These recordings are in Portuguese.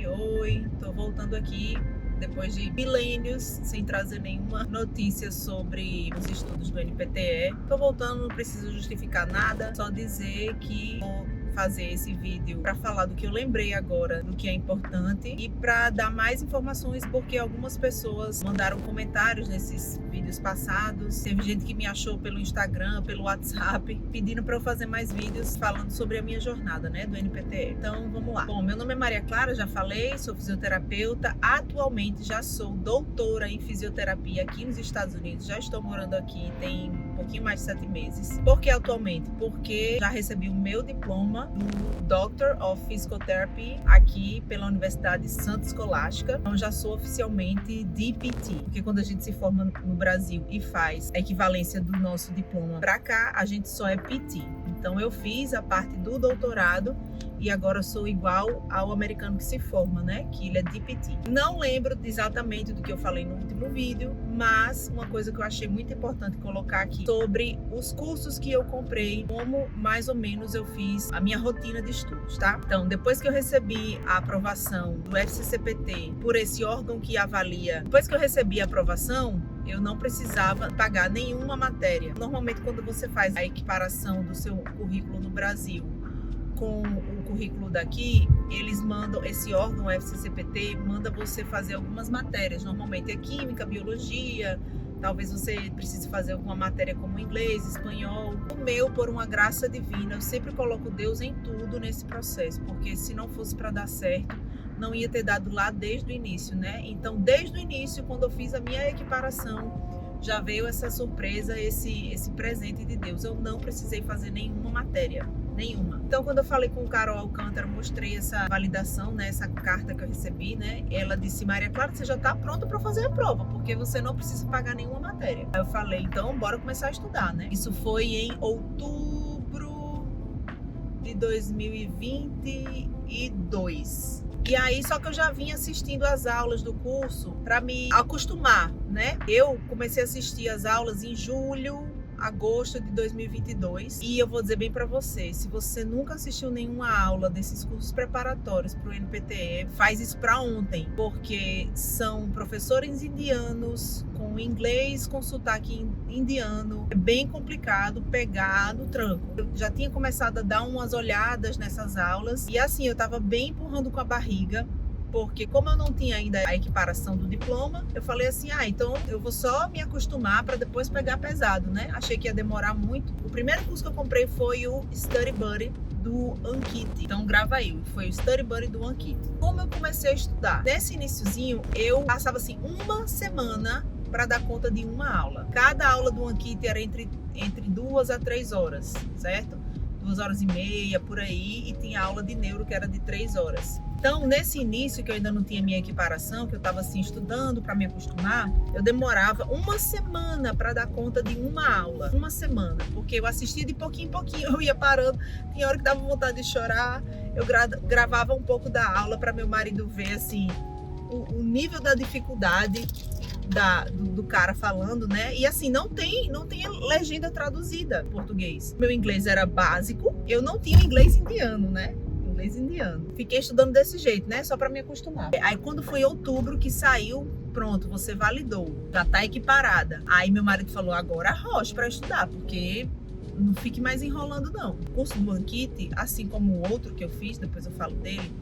Oi, tô voltando aqui depois de milênios sem trazer nenhuma notícia sobre os estudos do NPTE. Tô voltando, não preciso justificar nada, só dizer que vou fazer esse vídeo para falar do que eu lembrei agora, do que é importante e para dar mais informações, porque algumas pessoas mandaram comentários nesses vídeos passados. Teve gente que me achou pelo Instagram, pelo WhatsApp, pedindo para eu fazer mais vídeos falando sobre a minha jornada, né, do NPTE. Então, vamos lá. Bom, meu nome é Maria Clara, já falei, sou fisioterapeuta. Atualmente já sou doutora em fisioterapia aqui nos Estados Unidos. Já estou morando aqui tem um pouquinho mais de 7 meses. Por que atualmente? Porque já recebi o meu diploma do Doctor of Physical Therapy aqui pela Universidade Santa Escolástica. Então já sou oficialmente DPT, porque quando a gente se forma no Brasil e faz a equivalência do nosso diploma para cá, a gente só é PT. Então eu fiz a parte do doutorado e agora sou igual ao americano que se forma, né? Que ele é DPT. Não lembro exatamente do que eu falei no último vídeo, mas uma coisa que eu achei muito importante colocar aqui sobre os cursos que eu comprei, como mais ou menos eu fiz a minha rotina de estudos, tá? Então, depois que eu recebi a aprovação do FCCPT por esse órgão que avalia, depois que eu recebi a aprovação, eu não precisava pagar nenhuma matéria. Normalmente, quando você faz a equiparação do seu currículo no Brasil com o currículo daqui, eles mandam, esse órgão, o FCCPT, manda você fazer algumas matérias. Normalmente é química, biologia, talvez você precise fazer alguma matéria como inglês, espanhol. O meu, por uma graça divina, eu sempre coloco Deus em tudo nesse processo, porque se não fosse para dar certo, não ia ter dado lá desde o início, né? Então, desde o início, quando eu fiz a minha equiparação, já veio essa surpresa, esse presente de Deus. Eu não precisei fazer nenhuma matéria. Nenhuma. Então, quando eu falei com o Carol Alcântara, mostrei essa validação, né, essa carta que eu recebi, né, ela disse: Maria Clara, você já está pronta para fazer a prova, porque você não precisa pagar nenhuma matéria. Aí eu falei: então, bora começar a estudar, né? Isso foi em outubro de 2022. E aí, só que eu já vinha assistindo as aulas do curso para me acostumar, né? Eu comecei a assistir as aulas em agosto de 2022, e eu vou dizer bem para você, se você nunca assistiu nenhuma aula desses cursos preparatórios para o NPTE, faz isso para ontem, porque são professores indianos com inglês com sotaque indiano, é bem complicado pegar no tranco. Eu já tinha começado a dar umas olhadas nessas aulas e assim, eu tava bem empurrando com a barriga, porque como eu não tinha ainda a equiparação do diploma, eu falei assim, então eu vou só me acostumar para depois pegar pesado, né? Achei que ia demorar muito. O primeiro curso que eu comprei foi o Study Buddy do Ankit. Então grava aí, foi o Study Buddy do Ankit. Como eu comecei a estudar? Nesse iniciozinho, eu passava assim uma semana para dar conta de uma aula. Cada aula do Ankit era entre 2 a 3 horas, certo? 2 horas e meia, por aí, e tinha aula de neuro que era de 3 horas. Então, nesse início, que eu ainda não tinha minha equiparação, que eu estava assim estudando para me acostumar, eu demorava uma semana para dar conta de uma aula. Uma semana, porque eu assistia de pouquinho em pouquinho, eu ia parando, tinha hora que dava vontade de chorar, eu gravava um pouco da aula para meu marido ver assim, o nível da dificuldade do cara falando, né? E assim, não tem legenda traduzida em português. Meu inglês era básico, eu não tinha inglês indiano, né? Indiano. Fiquei estudando desse jeito, né? Só para me acostumar. Aí quando foi outubro que saiu, pronto, você validou, já tá equiparada. Aí meu marido falou: agora arrocha para estudar, porque não fique mais enrolando não. O curso do Ankit, assim como o outro que eu fiz, depois eu falo dele,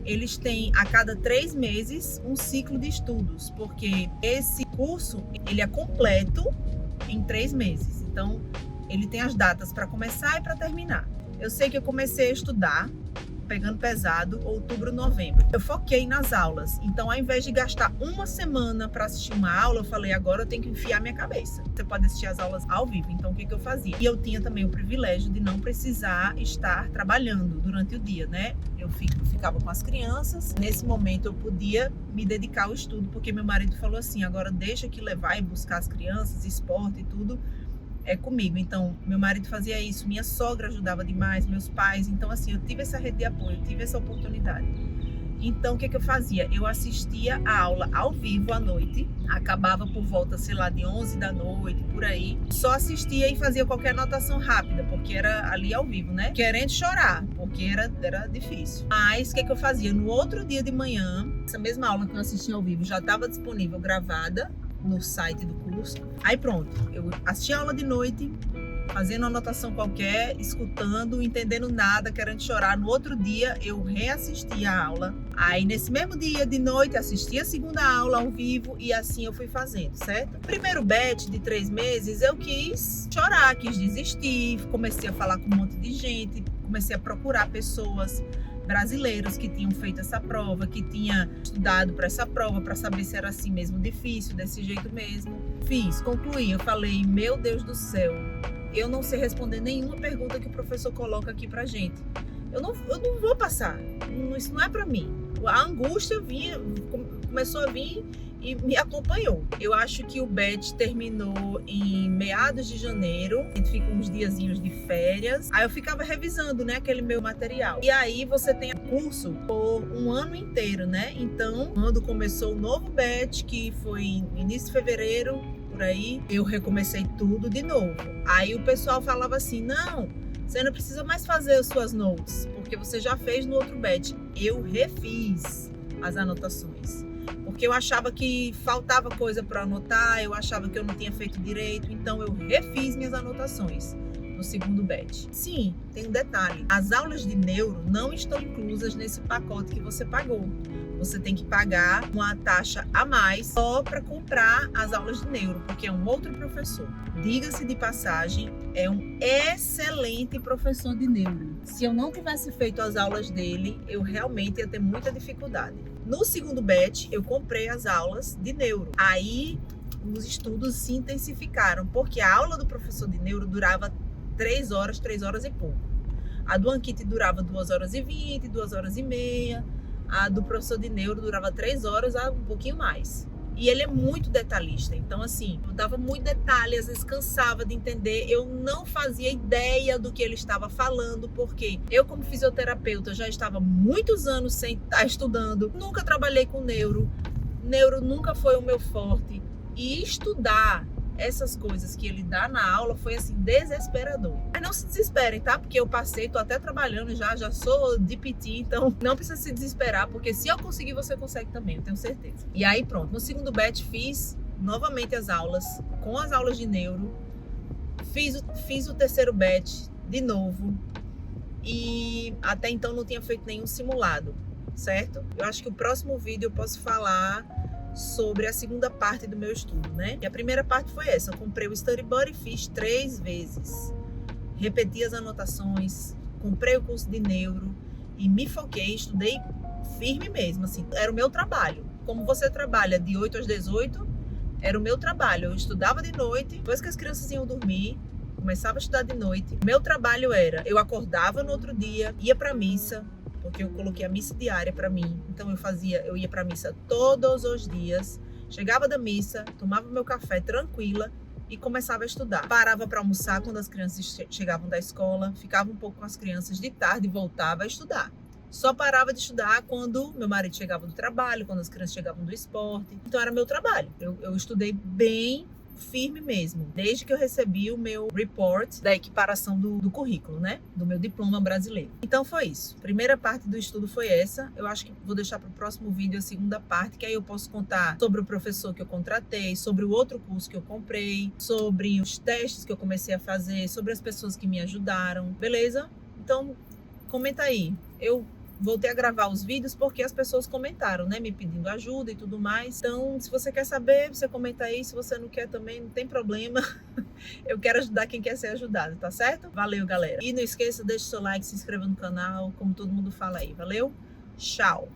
eles têm a cada 3 meses um ciclo de estudos, porque esse curso ele é completo em 3 meses. Então ele tem as datas para começar e para terminar. Eu sei que eu comecei a estudar pegando pesado, outubro, novembro. Eu foquei nas aulas. Então, ao invés de gastar uma semana para assistir uma aula, eu falei, agora eu tenho que enfiar minha cabeça. Você pode assistir as aulas ao vivo. Então, o que eu fazia? E eu tinha também o privilégio de não precisar estar trabalhando durante o dia, né? Eu ficava com as crianças. Nesse momento, eu podia me dedicar ao estudo, porque meu marido falou assim, agora deixa que levar e buscar as crianças, esporte e tudo, é comigo. Então, meu marido fazia isso, minha sogra ajudava demais, meus pais. Então, assim, eu tive essa rede de apoio, eu tive essa oportunidade. Então, o que eu fazia? Eu assistia a aula ao vivo à noite, acabava por volta, sei lá, de 11 da noite, por aí. Só assistia e fazia qualquer anotação rápida, porque era ali ao vivo, né? Querendo chorar, porque era difícil. Mas, o que eu fazia? No outro dia de manhã, essa mesma aula que eu assistia ao vivo já estava disponível gravada no site do curso. Aí pronto, eu assistia a aula de noite, fazendo uma anotação qualquer, escutando, entendendo nada, querendo chorar. No outro dia, eu reassistia a aula. Aí, nesse mesmo dia, de noite, assistia a segunda aula ao vivo e assim eu fui fazendo, certo? Primeiro batch de 3 meses, eu quis chorar, quis desistir, comecei a falar com um monte de gente, comecei a procurar pessoas brasileiros que tinham feito essa prova, que tinha estudado para essa prova, para saber se era assim mesmo difícil, desse jeito mesmo. Fiz, concluí, eu falei, meu Deus do céu, eu não sei responder nenhuma pergunta que o professor coloca aqui pra gente. Eu não vou passar, isso não é para mim. A angústia começou a vir e me acompanhou. Eu acho que o batch terminou em meados de janeiro. A gente fica uns diazinhos de férias. Aí eu ficava revisando, né, aquele meu material. E aí você tem curso por um ano inteiro, né? Então, quando começou o novo batch, que foi início de fevereiro, por aí, eu recomecei tudo de novo. Aí o pessoal falava assim, não, você não precisa mais fazer as suas notes, porque você já fez no outro batch. Eu refiz as anotações, porque eu achava que faltava coisa para anotar, eu achava que eu não tinha feito direito, então eu refiz minhas anotações no segundo batch. Sim, tem um detalhe, as aulas de neuro não estão inclusas nesse pacote que você pagou. Você tem que pagar uma taxa a mais só para comprar as aulas de neuro, porque é um outro professor. Diga-se de passagem, é um excelente professor de neuro. Se eu não tivesse feito as aulas dele, eu realmente ia ter muita dificuldade. No segundo batch, eu comprei as aulas de neuro. Aí, os estudos se intensificaram, porque a aula do professor de neuro durava 3 horas e pouco. A do Ankit durava 2h20, 2h30. A do professor de neuro durava 3 horas, um pouquinho mais. E ele é muito detalhista. Então, assim, eu dava muito detalhe, às vezes cansava de entender. Eu não fazia ideia do que ele estava falando, porque eu, como fisioterapeuta, já estava muitos anos sem estar estudando. Nunca trabalhei com neuro. Neuro nunca foi o meu forte. E estudar essas coisas que ele dá na aula foi assim, desesperador. Mas não se desesperem, tá? Porque eu passei, tô até trabalhando já sou DPT, então não precisa se desesperar, porque se eu conseguir, você consegue também, eu tenho certeza. E aí pronto, no segundo batch fiz novamente as aulas, com as aulas de neuro, fiz o terceiro batch de novo, e até então não tinha feito nenhum simulado, certo? Eu acho que o próximo vídeo eu posso falar sobre a segunda parte do meu estudo, né? E a primeira parte foi essa, eu comprei o Study Buddy, fiz 3 vezes, repeti as anotações, comprei o curso de neuro e me foquei, estudei firme mesmo, assim, era o meu trabalho. Como você trabalha de 8 às 18, era o meu trabalho, eu estudava de noite, depois que as crianças iam dormir, começava a estudar de noite. Meu trabalho era, eu acordava no outro dia, ia pra missa, porque eu coloquei a missa diária para mim. Então eu ia para missa todos os dias, chegava da missa, tomava meu café tranquila e começava a estudar. Parava para almoçar quando as crianças chegavam da escola, ficava um pouco com as crianças de tarde e voltava a estudar. Só parava de estudar quando meu marido chegava do trabalho, quando as crianças chegavam do esporte. Então era meu trabalho. Eu estudei bem firme mesmo, desde que eu recebi o meu report da equiparação do currículo, né? Do meu diploma brasileiro. Então foi isso. Primeira parte do estudo foi essa. Eu acho que vou deixar para o próximo vídeo a segunda parte, que aí eu posso contar sobre o professor que eu contratei, sobre o outro curso que eu comprei, sobre os testes que eu comecei a fazer, sobre as pessoas que me ajudaram, beleza? Então, comenta aí. Eu voltei a gravar os vídeos porque as pessoas comentaram, né? Me pedindo ajuda e tudo mais. Então, se você quer saber, você comenta aí. Se você não quer também, não tem problema. Eu quero ajudar quem quer ser ajudado, tá certo? Valeu, galera. E não esqueça, deixe seu like, se inscreva no canal, como todo mundo fala aí. Valeu? Tchau!